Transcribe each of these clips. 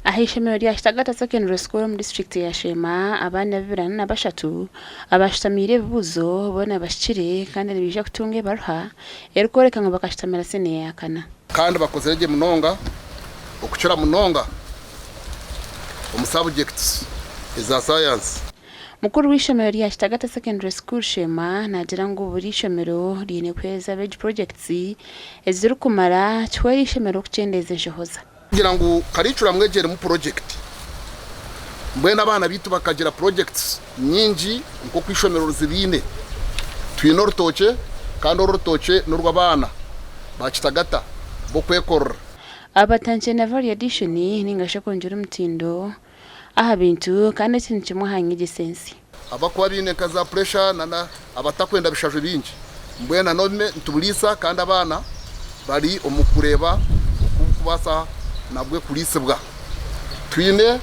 Ahishemero rya Kitagata Secondary School mu district ya Shema abana 23 abashitamire buzo bona bashikire kandi nibije kutunge baruha erkoreka ngo bakashitamira sene yakana kandi bakozereje munonga okucura munonga subjects is a science. Mukuru w'ishemero rya Kitagata Secondary School Shema nagira ngo buri shemero rine kweza veg projects eziri kumara twari ishemero kucendeze jehoza kugira ngo karicura mwegere mu project mbwena abana bitu bakagira projects nyingi nko kwishomero zibine twino rutoke kandi urutoke n'urw'abana ba Kitagata bo kwekora abatanje na variation ningashe konjura umutindo aha bintu kandi kintu kimuhanye igisensi abakuba bine kaza pressure nana abatakwenda bishaje bingi mbwena none ntubulisa kandi abana bari umukureba kubasa nabwe kulisibwa twine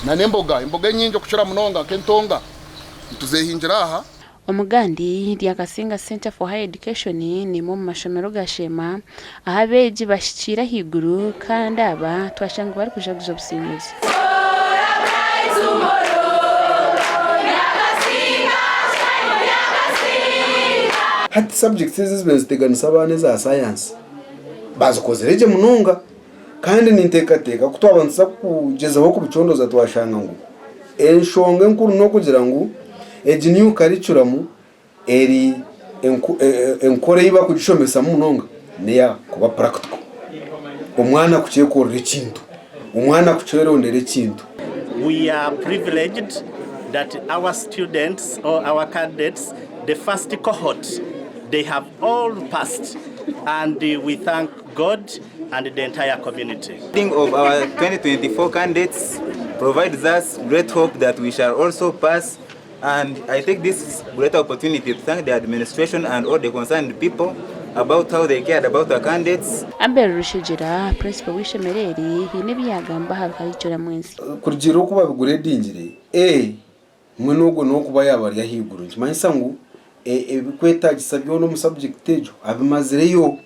na imboga nyingi kucura munonga kentonga tuzehinjira aha Omugandi Lyakasinga Center for Higher Education ni mu mashomero gashema aha beji bashikira higuru kandi aba twashanga bari kujaguza busimuzi hati subjects ziziteganisa abana za science bazokozereje munonga kandi nintekateka kutwabanza kugezaho ku bicondoza twashanga ngo enshonge nkuru no kugira ngo new curriculum eri enkore iba kugishomesa munonga neya kuba practical umwana kucyekorera ikintu umwana kucerondera ikintu. We are privileged that our students or our candidates, the first cohort, they have all passed, and we thank God and the entire community. Think of our 2024 candidates provides us great hope that we shall also pass, and I think this is a great opportunity to thank the administration and all the concerned people about how they cared about the candidates. Ambere rushijira principal w'ishemereri hine byagamba habikayicura mwenzi kurigiro kuba bigure dingire mwe nogo no kuba yabari yahiguru kimanyisa ngo bikweta gisabyo no mu subject ejo abimazireyo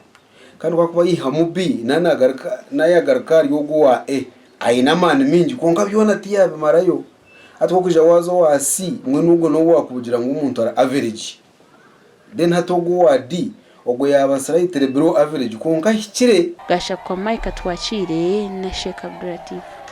kandi kwakuba yihamubi nayagaraka yogo wa aina mani mingi konka byona tiyabe marayo atwo kuja wazo wa C mwe nogo no wakugira ngo umuntu ara average then hatogo wa D ogo yaba slight below average konka hikire gasha kwa Mike twachire na Sheikh Abdulatif.